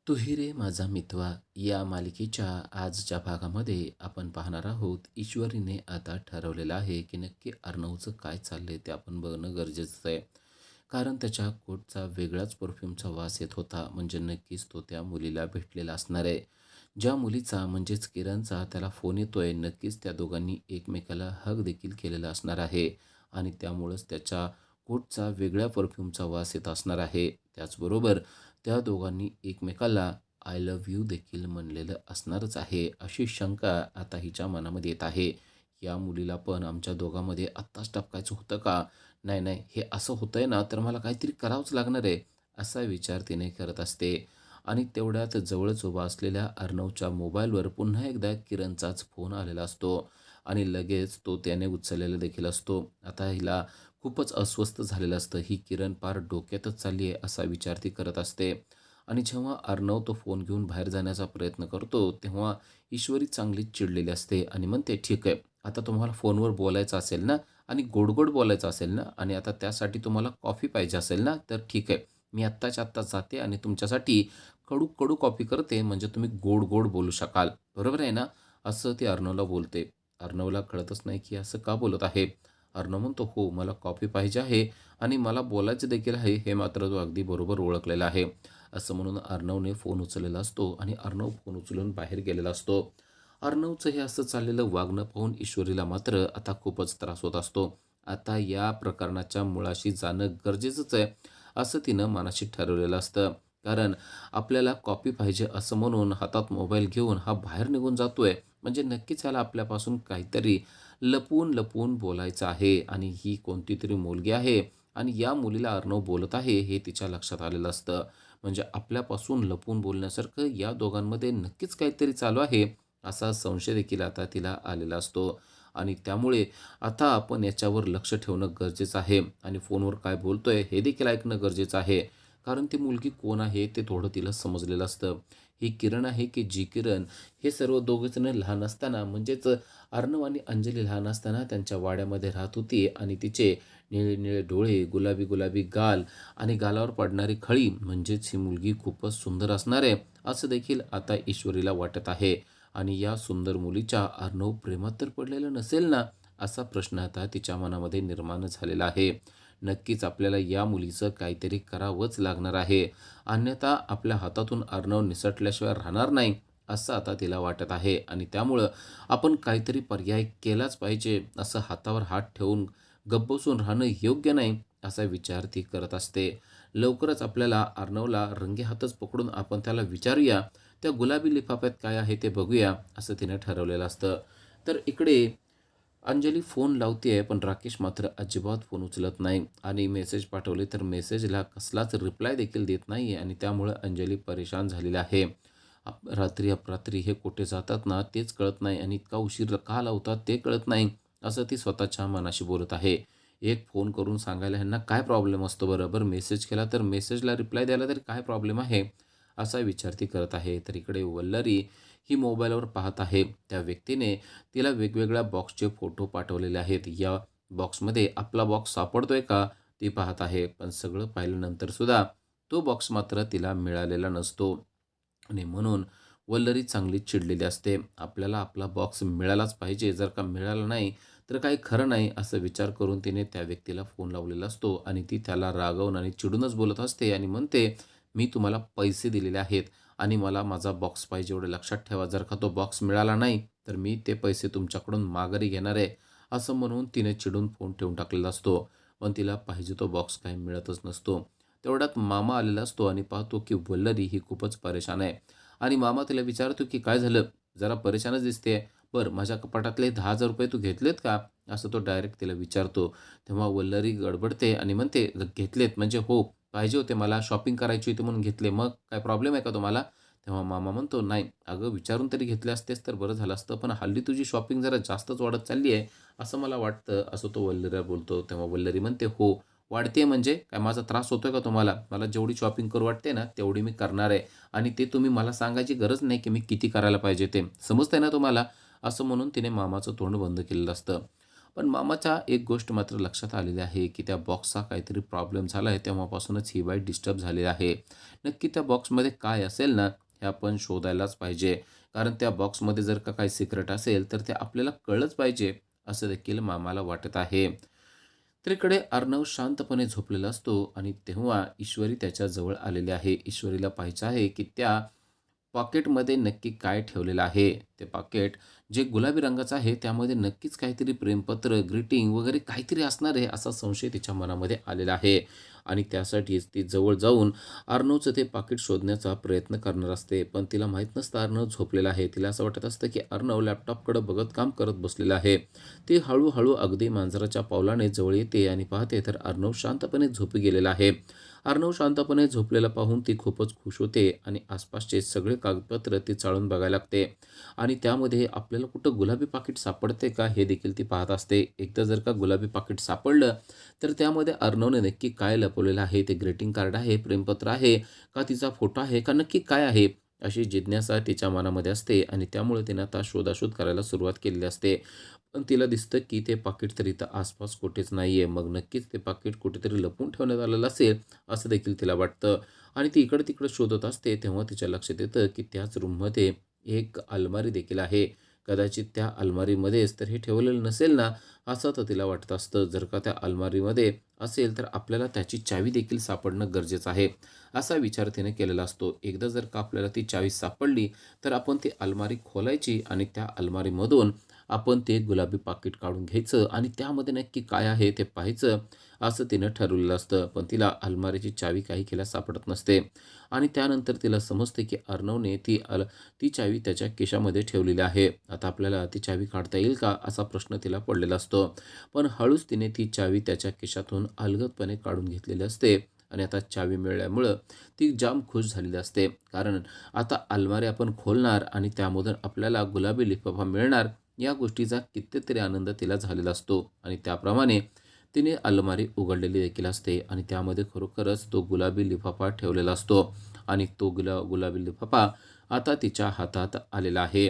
तू ही रे माझा मितवा या मालिकेच्या आजच्या भागामध्ये आपण पाहणार आहोत. ईश्वरीने आता ठरवलेलं आहे की नक्की अर्णवचं काय चाललंय ते आपण बघणं गरजेचं आहे. कारण त्याच्या कोटचा वेगळाच परफ्यूमचा वास येत होता. म्हणजे नक्कीच तो त्या मुलीला भेटलेला असणार आहे. ज्या मुलीचा म्हणजेच किरणचा त्याला फोन येतोय, नक्कीच त्या दोघांनी एकमेकाला हग देखील केलेला असणार आहे आणि त्यामुळंच त्याच्या कोटचा वेगळ्या परफ्यूमचा वास येत असणार आहे. त्याचबरोबर त्या दोघांनी एकमेकाला आय लव्ह यू देखील म्हणलेलं असणारच आहे, अशी शंका आता हिच्या मनामध्ये येत आहे. या मुलीला पण आमच्या दोघांमध्ये आत्ताच टपकायचं होतं का? नाही, नाही, हे असं होतंय ना, तर मला काहीतरी करावंच लागणार आहे, असा विचार तिने करत असते. आणि तेवढ्यात जवळच उभा असलेल्या अर्णवच्या मोबाईलवर पुन्हा एकदा किरणचाच फोन आलेला असतो आणि लगेच तो त्याने उचललेला देखील असतो. आता हिला खूपच अस्वस्थ झालेलं असतं. ही किरण पार डोक्यातच चालली आहे, असा विचार ती करत असते. आणि जेव्हा अर्णव तो फोन घेऊन बाहेर जाण्याचा प्रयत्न करतो, तेव्हा ईश्वरी चांगलीच चिडलेली असते आणि म्हणते, "ठीक आहे, आता तुम्हाला फोनवर बोलायचं असेल ना आणि गोड-गोड बोलायचं असेल ना आणि आता त्यासाठी तुम्हाला कॉफी पाहिजे असेल ना, तर ठीक आहे. मी आत्ताच्या आत्ता जाते आणि तुमच्यासाठी कडू-कडू कॉफी करते, म्हणजे तुम्ही गोड-गोड बोलू शकाल. बरोबर आहे ना?" असं ती अर्णवला बोलते. अर्णवला कळतच नाही, की असं का बोलत आहे. अर्णव म्हणतो, "हो, मला कॉफी पाहिजे आहे आणि मला बोलायचं देखील आहे, हे मात्र तो अगदी बरोबर ओळखलेला आहे." असं म्हणून अर्णवने फोन उचललेला असतो आणि अर्णव फोन उचलून बाहेर गेलेला असतो. अर्णवचं हे असं चाललेलं वागणं पाहून ईश्वरीला मात्र आता खूपच त्रास होत असतो. आता या प्रकरणाच्या मुळाशी जाणं गरजेचंच आहे, असं तिनं मनाशी ठरवलेलं असतं. कारण आपल्याला कॉपी पाहिजे असं म्हणून हातात मोबाईल घेऊन हा बाहेर निघून जातोय, म्हणजे नक्कीच ह्याला आपल्यापासून काहीतरी लपवून-लपवून बोलायचं आहे आणि ही कोणतीतरी मुलगी आहे आणि या मुलीला अर्णव बोलत आहे, हे तिच्या लक्षात आलेलं असतं. म्हणजे आपल्यापासून लपवून बोलण्यासारखं या दोघांमध्ये नक्कीच काहीतरी चालू आहे, असा संशय देखील आता तिला आलेला असतो. आणि त्यामुळे आता आपण याच्यावर लक्ष ठेवणं गरजेचं आहे आणि फोनवर काय बोलतोय हे देखील ऐकणं गरजेचं आहे. कारण ती मुलगी कोण आहे ते थोडं तिला समजलेलं असतं. ही किरण आहे की जी किरण, हे सर्व दोघेजण लहान असताना, म्हणजेच अर्णव आणि अंजली लहान असताना त्यांच्या वाड्यामध्ये राहत होती आणि तिचे निळे-निळे डोळे, गुलाबी-गुलाबी गाल आणि गालावर पडणारी खळी, म्हणजेच ही मुलगी खूपच सुंदर असणार आहे, असं देखील आता ईश्वरीला वाटत आहे. आणि या सुंदर मुलीच्या अर्णव प्रेमात तर पडलेला नसेल ना? असा प्रश्न आता तिच्या मनामध्ये निर्माण झालेला आहे. नक्कीच आपल्याला या मुलीचं काहीतरी करावंच लागणार आहे. अन्यथा आपल्या हातातून अर्णव निसटल्याशिवाय राहणार नाही, असं आता तिला वाटत आहे. आणि त्यामुळं आपण काहीतरी पर्याय केलाच पाहिजे. असं हातावर हात ठेवून गप्प बसून राहणं योग्य नाही, असा विचार ती करत असते. लवकरच आपल्याला अर्णवला रंगेहातच पकडून आपण त्याला विचारूया, त्या गुलाबी लिफाफ्यात काय आहे ते बघूया, असं तिने ठरवलेलं असतं. तर इकडे अंजली फोन लावतीये, पण राकेश मात्र अजिबात फोन उचलत नाही आणि मेसेज पाठवले तर मेसेजला कसलाच रिप्लाय देखील देत नाही आणि त्यामुळं अंजली परेशान झालेली आहे. रात्री अपरात्री हे कुठे जातात ना, तेच कळत नाही आणि इतका उशीर का लावतात ते कळत नाही, असं ती स्वतःच्या मनाशी बोलत आहे. एक फोन करून सांगायला ह्यांना काय प्रॉब्लेम असतो बरं? बरं मेसेज केला तर मेसेजला रिप्लाय द्यायला तरी काय प्रॉब्लेम आहे? असा विचार ती करत आहे. तर इकडे वल्लरी ही मोबाईलवर पाहत आहे. त्या व्यक्तीने तिला वेगवेगळ्या बॉक्सचे फोटो पाठवलेले आहेत. या बॉक्समध्ये आपला बॉक्स सापडतोय का? ती पाहत आहे. पण सगळं पाहिल्यानंतर सुद्धा तो बॉक्स मात्र तिला मिळालेला नसतो. आणि म्हणून वल्लरी चांगलीच चिडलेली असते. आपल्याला आपला बॉक्स मिळालाच पाहिजे. जर का मिळाला नाही, तर काही खरं नाही, असा विचार करून तिने त्या व्यक्तीला फोन लावलेला असतो आणि ती त्याला रागावून आणि चिडूनच बोलत असते आणि म्हणते, "मी तुम्हाला पैसे दिलेले आहेत आणि मला माझा बॉक्स पाहिजे, एवढं लक्षात ठेवा. जर का तो बॉक्स मिळाला नाही, तर मी ते पैसे तुमच्याकडून माघारी घेणार आहे." असं म्हणून तिने चिडून फोन ठेवून टाकलेला असतो. पण तिला पाहिजे तो बॉक्स काही मिळतच नसतो. तेवढ्यात मामा आलेला असतो आणि पाहतो की वल्लरी ही खूपच परेशान आहे. आणि मामा तिला विचारतो, की "काय झालं? जरा परेशानच दिसतेय. बरं, माझ्या कपाटातले ₹10,000 तू घेतलेत का?" असं तो डायरेक्ट तिला विचारतो. तेव्हा वल्लरी गडबडते आणि म्हणते, "घेतलेत म्हणजे हो, पाहिजे होते मला, शॉपिंग करायची होती म्हणून घेतले. मग काय प्रॉब्लेम आहे का तुम्हाला?" तेव्हा मामा म्हणतो, "नाही, अगं विचारून तरी घेतले असतेस तर बरं झालं असतं. पण हल्ली तुझी शॉपिंग जरा जास्तच वाढत चालली आहे, असं मला वाटतं." असं तो वल्लरीला बोलतो. तेव्हा वल्लरी म्हणते, "हो, वाढतेय म्हणजे? काय माझा त्रास होतोय का तुम्हाला? मला जेवढी शॉपिंग करू वाटते ना, तेवढी मी करणार आहे. आणि ते तुम्ही मला सांगायची गरज नाही, की मी किती करायला पाहिजे ते. समजतंय ना तुम्हाला?" असं म्हणून तिने मामाचं तोंड बंद केलेलं असतं. पण मामाच्या एक गोष्ट मात्र लक्षात आलेली आहे, की त्या बॉक्सचा काहीतरी प्रॉब्लेम झाला आहे. तेव्हापासूनच ही बाई डिस्टर्ब झालेली आहे. नक्की त्या बॉक्समध्ये काय असेल ना, हे आपण शोधायलाच पाहिजे. कारण त्या बॉक्समध्ये जर का काही सिक्रेट असेल, तर ते आपल्याला कळलंच पाहिजे, असं देखील मामाला वाटत आहे. तर इकडे अर्णव शांतपणे झोपलेला असतो आणि तेव्हा ईश्वरी त्याच्या जवळ आलेली आहे. ईश्वरीला पाहायचं आहे, की त्या पॉकेटमध्ये नक्की काय ठेवलेलं आहे. ते पॉकेट जे गुलाबी रंगाचं आहे, त्यामध्ये नक्कीच काहीतरी प्रेमपत्र, ग्रीटिंग वगैरे काहीतरी असणार आहे, असा संशय तिच्या मनामध्ये आलेला आहे. आणि त्यासाठीच ती जवळ जाऊन अर्णवचं ते पाकीट शोधण्याचा प्रयत्न करणार असते. पण तिला माहीत नसतं अर्णव झोपलेला आहे. तिला असं वाटत असतं, की अर्णव लॅपटॉपकडे बघत काम करत बसलेला आहे. ती हळू अगदी मांजराच्या पावलाने जवळ येते आणि पाहते तर अर्णव शांतपणे झोपी गेलेला आहे. अर्णव शांतपणे झोपलेला पाहून ती खूपच खुश होते आणि आसपासचे सगळे कागदपत्र ती चाळून बघायला लागते आणि त्यामध्ये आपल्याला कुठं गुलाबी पाकीट सापडते का हे देखील ती पाहत असते. एकदा जर का गुलाबी पाकीट सापडलं तर त्यामध्ये अर्णवने नक्की काय लपवलेलं आहे, ते ग्रीटिंग कार्ड आहे, प्रेमपत्र आहे का तिचा फोटो आहे का नक्की काय आहे, अशी जिज्ञासा तिच्या मनामध्ये असते आणि त्यामुळे तिने आता शोधाशोध करायला सुरुवात केलेली असते. पण तिला दिसतं की ते पाकीट तर इथं आसपास कुठेच नाहीये. मग नक्कीच ते पाकीट कुठेतरी लपवून ठेवण्यात आलेलं असेल, असं देखील तिला वाटतं आणि ती इकडं-तिकडं शोधत असते. तेव्हा तिच्या लक्षात येतं की त्याच रूममध्ये एक अलमारी देखील आहे. कदाचित त्या अलमारीमध्येच तर हे ठेवलेलं नसेल ना, असं तर तिला वाटत असतं. जर का त्या अलमारीमध्ये असेल, तर आपल्याला त्याची चावी देखील सापडणं गरजेचं आहे, असा विचार तिने केलेला असतो. एकदा जर का आपल्याला ती चावी सापडली, तर आपण ती अलमारी खोलायची आणि त्या अलमारीमधून आपण ते गुलाबी पाकीट काढून घ्यायचं आणि त्यामध्ये नक्की काय आहे ते पाहायचं, असं तिनं ठरवलेलं असतं. पण तिला अलमारीची चावी काही केल्या सापडत नसते आणि त्यानंतर तिला समजते की अर्णवने ती चावी त्याच्या खिशामध्ये ठेवलेली आहे. आता आपल्याला ती चावी काढता येईल का, असा प्रश्न तिला पडलेला असतो. पण हळूच तिने ती चावी त्याच्या खिशातून अलगदपणे काढून घेतलेली असते आणि आता चावी मिळाल्यामुळं ती जाम खुश झालेली असते. कारण आता अलमारी आपण खोलणार आणि त्यामधून आपल्याला गुलाबी लिफाफा मिळणार, या गोष्टीचा कितीतरी आनंद तिला झालेला असतो आणि त्याप्रमाणे तिने अलमारी उघडलेली देखील असते आणि त्यामध्ये खरोखरच तो गुलाबी लिफाफा ठेवलेला असतो आणि तो गुलाबी लिफाफा आता तिच्या हातात आलेला आहे.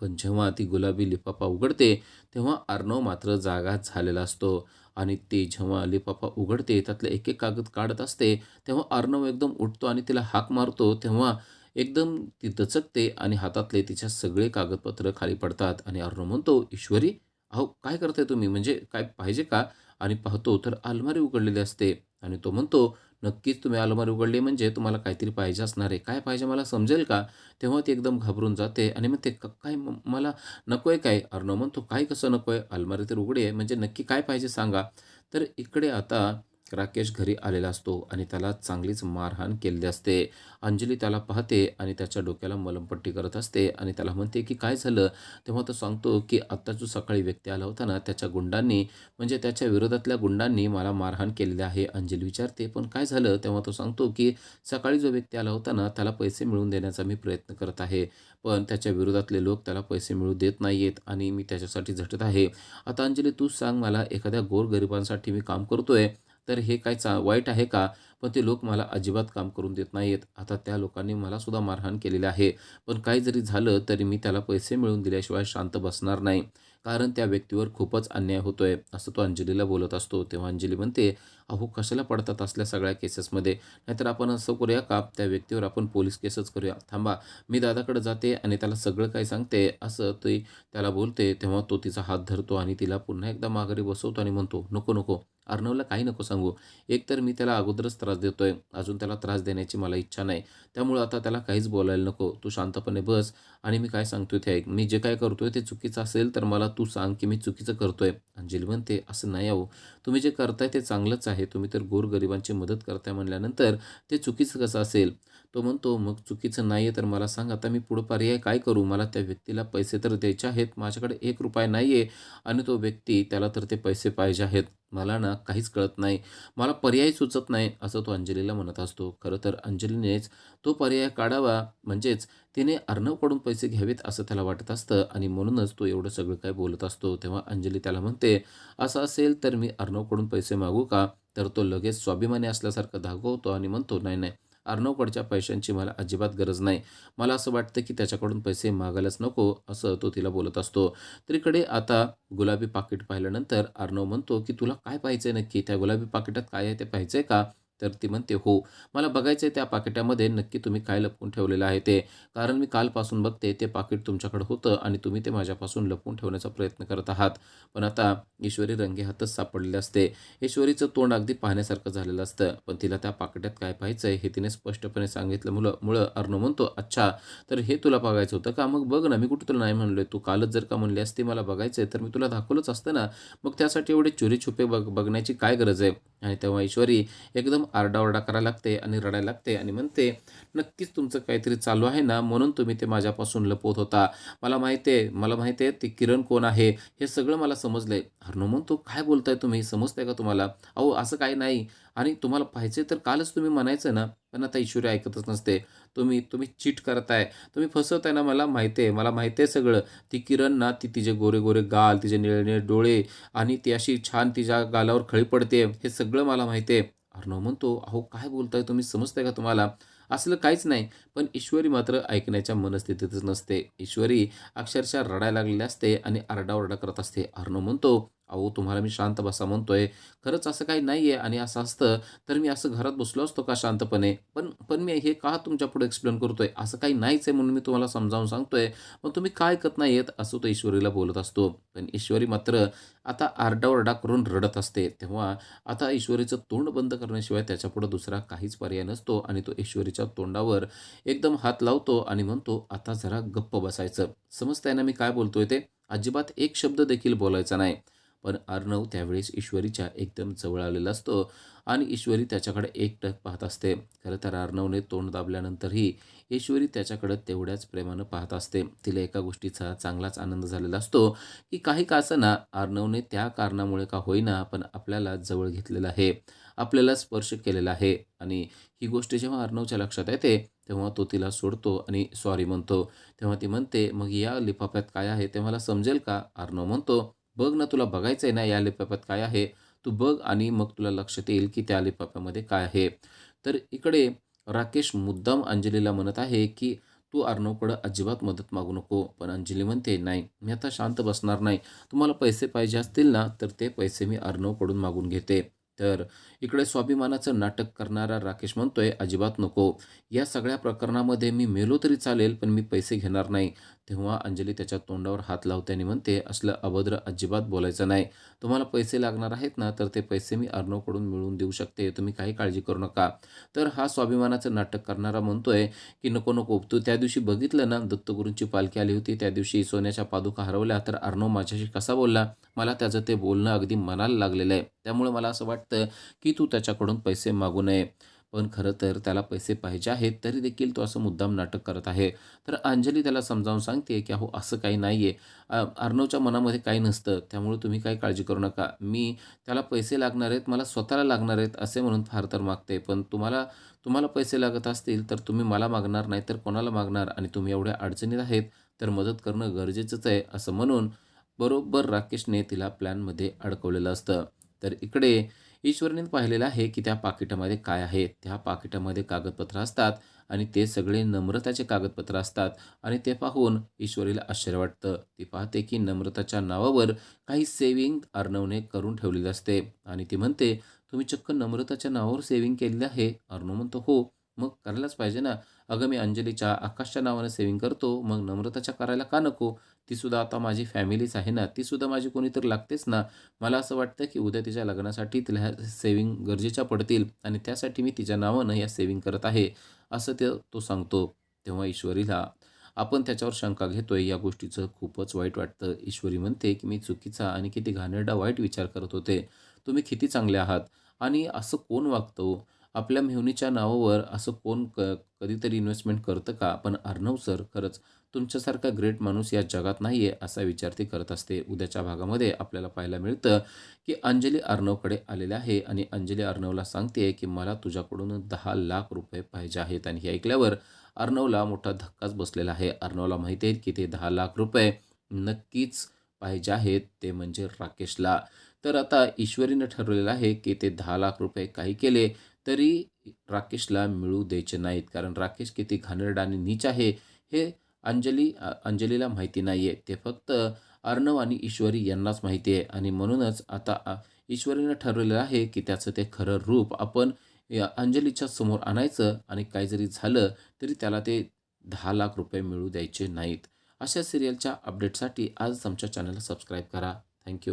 पण जेव्हा ती गुलाबी लिफाफा उघडते, तेव्हा अर्णव मात्र जागा झालेला असतो आणि ती जेव्हा लिफाफा उघडते, त्यातले एक-एक कागद काढत असते, तेव्हा अर्णव एकदम उठतो आणि तिला हाक मारतो. तेव्हा एकदम ती दचकते आणि हातातले तिच्या सगळे कागदपत्र खाली पडतात आणि अर्णव म्हणतो, "ईश्वरी, अहो काय करताय तुम्ही? म्हणजे काय पाहिजे का?" आणि पाहतो तर अलमारी उघडलेली असते आणि तो म्हणतो, "नक्कीच तुम्ही अलमारी उघडली म्हणजे तुम्हाला काहीतरी पाहिजे असणार आहे. काय पाहिजे मला समजेल का?" तेव्हा ती एकदम घाबरून जाते आणि म्हणते, काय मला नकोय काय?" अर्णव म्हणतो, "काय कसं नकोय? अलमारी तर उघडी आहे. म्हणजे नक्की काय पाहिजे सांगा." तर इकडे आता राकेश घरी आलेला असतो आणि त्याला चांगलीच मारहाण केलेली असते. अंजली त्याला पाहते आणि त्याच्या डोक्याला मलमपट्टी करत असते आणि त्याला म्हणते, की "काय झालं?" तेव्हा तो सांगतो, की "आत्ता जो सकाळी व्यक्ती आला होता ना, त्याच्या गुंडांनी म्हणजे त्याच्या विरोधातल्या गुंडांनी मला मारहाण केलेली आहे." अंजली विचारते, "पण काय झालं?" तेव्हा तो सांगतो, की "सकाळी जो व्यक्ती आला होता ना, त्याला पैसे मिळवून देण्याचा मी प्रयत्न करत आहे. पण त्याच्या विरोधातले लोक त्याला पैसे मिळवू देत नाहीयेत आणि मी त्याच्यासाठी झटत आहे. आता अंजली तूच सांग मला, एखाद्या गोरगरिबांसाठी मी काम करतोय, तर हे काय वाईट आहे का? पण ते लोक मला अजिबात काम करून देत नाहीयेत. आता त्या लोकांनी मला सुद्धा मारहाण केलेली आहे. पण काही जरी झालं तरी मी त्याला पैसे मिळवून दिल्याशिवाय शांत बसणार नाही. कारण त्या व्यक्तीवर खूपच अन्याय होतोय." असं तो अंजलीला बोलत असतो. तेव्हा अंजली म्हणते, "अहो कशाला पडतात असल्या सगळ्या केसेसमध्ये? नाहीतर आपण असं करूया का, त्या व्यक्तीवर आपण पोलीस केसच करूया. थांबा, मी दादाकडे जाते आणि त्याला सगळं काही सांगते." असं ती त्याला बोलते. तेव्हा तो तिचा हात धरतो आणि तिला पुन्हा एकदा माघारी बसवतो आणि म्हणतो, "नको, नको. अर्णवला काही नको सांगू. एकतर मी त्याला अगोदरच त्रास देतोय. अजून त्याला त्रास देण्याची मला इच्छा नाही. त्यामुळं आता त्याला काहीच बोलायला नको. तू शांतपणे बस आणि मी काय सांगतोय ते ऐक. मी जे काय करतोय ते चुकीचं असेल तर मला तू सांग, की मी चुकीचं करतोय." अंजली म्हणते, "असं नाही अहो. तुम्ही जे करताय ते चांगलंच आहे. तुम्ही तर गोरगरिबांची मदत करताय म्हणल्यानंतर ते चुकीचं कसं असेल?" तो म्हणतो, "मग चुकीचं नाहीये तर मला सांग आता मी पुढं पर्याय काय करू? मला त्या व्यक्तीला पैसे तर द्यायचे आहेत. माझ्याकडे ₹1 नाहीये आणि तो व्यक्ती त्याला तर ते पैसे पाहिजे आहेत. मला ना काहीच कळत नाही. मला पर्याय सुचत नाही." असं तो अंजलीला म्हणत असतो. खरं तर अंजलीनेच तो पर्याय काढावा, म्हणजेच तिने अर्णवकडून पैसे घ्यावेत असं त्याला वाटत असतं आणि म्हणूनच तो एवढं सगळं काही बोलत असतो. तेव्हा अंजली त्याला म्हणते, "असं असेल तर मी अर्णवकडून पैसे मागू का?" तर तो लगेच स्वाभिमानी असल्यासारखं दाखवतो आणि म्हणतो, "नाही, नाही. अर्णवकडच्या पैशांची मला अजिबात गरज नाही. मला असं वाटतं की त्याच्याकडून पैसे मागायलाच नको, असं तो तिला बोलत असतो. तर इकडे आता गुलाबी पाकीट पाहिल्यानंतर अर्णव म्हणतो की तुला काय पाहिजे नक्की? त्या गुलाबी पाकिटात काय आहे ते पाहायचंय का? तर ती म्हणते, "हो, मला बघायचंय त्या पाकिटामध्ये नक्की तुम्ही काय लपवून ठेवलेलं आहे ते. कारण मी कालपासून बघते ते पाकीट तुमच्याकडे होतं आणि तुम्ही ते माझ्यापासून लपवून ठेवण्याचा प्रयत्न करत आहात." पण आता ईश्वरी रंगेहातच सापडलेली असते. ईश्वरीचं तोंड अगदी पाहण्यासारखं झालेलं असतं. पण तिला त्या पाकिटात काय पाहायचंय हे तिने स्पष्टपणे सांगितलं मुळं अर्णव म्हणतो, "अच्छा, तर हे तुला बघायचं होतं का? मग बघ ना, मी कुठे तुला नाही म्हणलोय. तू कालच जर का म्हणली असती मला बघायचंय, तर मी तुला दाखवलंच असतं ना. मग त्यासाठी एवढे चोरी-छुपे बघण्याची काय गरज आहे?" आणि तेव्हा ईश्वरी एकदम आरडाओरडा करायला लागते आणि रडायला लागते आणि म्हणते, "नक्कीच तुमचं काहीतरी चालू आहे ना, म्हणून तुम्ही ते माझ्यापासून लपवत होता. मला माहिती आहे ते किरण कोण आहे, हे सगळं मला समजलंय." अर्णव म्हणतो, "काय बोलताय तुम्ही? समजतंय का तुम्हाला? अहो, असं काही नाही आणि तुम्हाला पाहिजे तर कालच तुम्ही म्हणायचं ना." पण आता ईश्वरी ऐकतच नसते. "तुम्ही तुम्ही चीट करताय, तुम्ही फसवताय ना मला माहिती आहे सगळं. ती किरण ना, ती तिचे गोरे-गोरे गाल, तिचे निळे-निळे डोळे आणि ती अशी छान तिच्या गालावर खळी पडते, हे सगळं मला माहिती आहे." अर्णव म्हणतो, "अहो, काय बोलताय तुम्ही? समजतंय का तुम्हाला? असलं काहीच नाही." पण ईश्वरी मात्र ऐकण्याच्या मनस्थितीतच नसते. ईश्वरी अक्षरशः रडायला लागलेली असते आणि आरडाओरडा करत असते. अर्णव म्हणतो, "अहो, तुम्हाला मी शांत बसा म्हणतोय. खरंच असं काही नाहीये आणि असं असतं तर मी असं घरात बसलो असतो का शांतपणे? पण पण मी हे का तुमच्यापुढे एक्सप्लेन करतोय? असं काही नाहीच आहे म्हणून मी तुम्हाला समजावून सांगतोय. पण तुम्ही काय ऐकत नाहीयेत?" असं तो ईश्वरीला बोलत असतो. पण ईश्वरी मात्र आता आरडाओरडा करून रडत असते. तेव्हा आता ईश्वरीचं तोंड बंद करण्याशिवाय त्याच्यापुढे दुसरा काहीच पर्याय नसतो आणि तो ईश्वरीच्या तोंडावर एकदम हात लावतो आणि म्हणतो, "आता जरा गप्प बसायचं. समजतंय ना मी काय बोलतोय ते? अजिबात एक शब्द देखील बोलायचा नाही." पण अर्णव त्यावेळेस ईश्वरीच्या एकदम जवळ आलेला असतो आणि ईश्वरी त्याच्याकडे एकटक पाहत असते. खरं तर अर्णवने तोंड दाबल्यानंतरही ईश्वरी त्याच्याकडे तेवढ्याच प्रेमानं पाहत असते. तिला एका गोष्टीचा चांगलाच आनंद झालेला असतो, की काही का असेना अर्णवने त्या कारणामुळे का होईना पण आपल्याला जवळ घेतलेलं आहे. आपल्याला स्पर्श केलेला आहे आणि ही गोष्ट जेव्हा अर्णवच्या लक्षात येते, तेव्हा तो तिला सोडतो आणि सॉरी म्हणतो. तेव्हा ती म्हणते, "मग या लिफाफ्यात काय आहे ते मला समजेल का?" अर्णव म्हणतो, "बघ ना, तुला बघायचंय ना या लिफाफ्यात काय आहे? तू बघ आणि मग तुला लक्षात येईल की त्या लिफाफ्यामध्ये काय आहे." तर इकडे राकेश मुद्दाम अंजलीला म्हणत आहे, की "तू अर्णवकडे अजिबात मदत मागू नको." पण अंजली म्हणते, "नाही, मी आता शांत बसणार नाही. तुम्हाला पैसे पाहिजे असतील ना, तर ते पैसे मी अर्णवकडून मागून घेते." तर इकडे स्वाभिमानाचं नाटक करणारा राकेश म्हणतोय, "अजिबात नको. या सगळ्या प्रकरणामध्ये मी मेलो तरी चालेल, पण मी पैसे घेणार नाही." तेव्हा अंजली त्याच्या तोंडावर हात लावते आणि म्हणते, "असलं अभद्र अजिबात बोलायचं नाही. तुम्हाला पैसे लागणार आहेत ना, तर ते पैसे मी अर्णवकडून मिळवून देऊ शकते. तुम्ही काही काळजी करू नका." तर हा स्वाभिमानाचं नाटक करणारा म्हणतोय, की "नको, नको. तू त्या दिवशी बघितलं ना, दत्तगुरूंची पालखी आली होती. त्या दिवशी सोन्याच्या पादुका हरवल्या, तर अर्णव माझ्याशी कसा बोलला? मला त्याचं ते बोलणं अगदी मनाला लागलेलं आहे. त्यामुळे मला असं वाटतं, की तू त्याच्याकडून पैसे मागू नये." पण खरं तर त्याला पैसे पाहिजे आहेत, तरी देखील तो असं मुद्दाम नाटक करत आहे. तर अंजली त्याला समजावून सांगते, की "अहो, असं काही नाहीये. अर्णवच्या मनामध्ये काही नसतं. त्यामुळे तुम्ही काही काळजी करू नका. मी त्याला पैसे लागणार आहेत, मला स्वतःला लागणार आहेत, असे म्हणून फार तर मागते. पण तुम्हाला तुम्हाला पैसे लागत असतील, तर तुम्ही मला मागणार, नाही तर कोणाला मागणार? आणि तुम्ही एवढ्या अडचणीत आहेत, तर मदत करणं गरजेचंच आहे." असं म्हणून बरोबर राकेशने तिला प्लॅनमध्ये अडकवलेलं असतं. तर इकडे ईश्वरीने पाहिलेलं आहे, की त्या पाकिटामध्ये काय आहे. त्या पाकिटामध्ये कागदपत्र असतात आणि ते सगळे नम्रताचे कागदपत्र असतात आणि ते पाहून ईश्वरीला आश्चर्य वाटतं. ती पाहते, की नम्रताच्या नावावर काही सेव्हिंग अर्णवने करून ठेवलेली असते आणि ती म्हणते, "तुम्ही चक्क नम्रताच्या नावावर सेव्हिंग केलेली आहे?" अर्णव म्हणतो, "हो, मग करायलाच पाहिजे ना. अगं, मी अंजलीच्या, आकाशच्या नावाने सेव्हिंग करतो, मग नम्रताच्या करायला का नको? ती सुद्धा आता माझी फॅमिलीच आहे ना. ती सुद्धा माझी कोणीतरी लागतेच ना. मला असं वाटतं, की उद्या तिच्या लग्नासाठी तिला ह्या सेव्हिंग गरजेच्या पडतील आणि त्यासाठी मी तिच्या नावानं ह्या सेव्हिंग करत आहे." असं तो सांगतो. तेव्हा ईश्वरीला आपण त्याच्यावर शंका घेतोय या गोष्टीचं खूपच वाईट वाटतं. ईश्वरी म्हणते, की "मी चुकीचा आणि किती घाणेरडा वाईट विचार करत होते. तुम्ही किती चांगले आहात आणि असं कोण वागतं हो? आपल्या मेहुणीच्या नावावर असं कोण कधीतरी इन्व्हेस्टमेंट करतं का? पण अर्णव सर खरंच तुमच्यासारखा ग्रेट माणूस या जगात नाहीये." असा विचार ती करत असते. उद्याच्या भागामध्ये आपल्याला पाहायला मिळतं, की अंजली अर्णवकडे आलेली आहे आणि अंजली अर्णवला सांगते, की "मला तुझ्याकडून 10,00,000 रुपये पाहिजे आहेत." आणि हे ऐकल्यावर अर्णवला मोठा धक्काच बसलेला आहे. अर्णवला माहिती आहे, की ते 10,00,000 रुपये नक्कीच पाहिजे आहेत, ते म्हणजे राकेशला. तर आता ईश्वरीनं ठरवलेलं आहे, की ते 10,00,000 रुपये काही केले तरी राकेशला मिळू द्यायचे नाहीत. कारण राकेश किती घाणेरडा आणि नीच आहे हे अंजलीला माहिती नाही आहे. ते फक्त अर्णव आणि ईश्वरी यांनाच माहिती आहे आणि म्हणूनच आता ईश्वरीनं ठरवलेलं आहे की त्याचं ते खरं रूप आपण अंजलीच्या समोर आणायचं आणि काही जरी झालं तरी त्याला ते 10 लाख रुपये मिळू द्यायचे नाहीत. अशा सिरियलच्या अपडेटसाठी आजच आमच्या चॅनलला सबस्क्राईब करा. थँक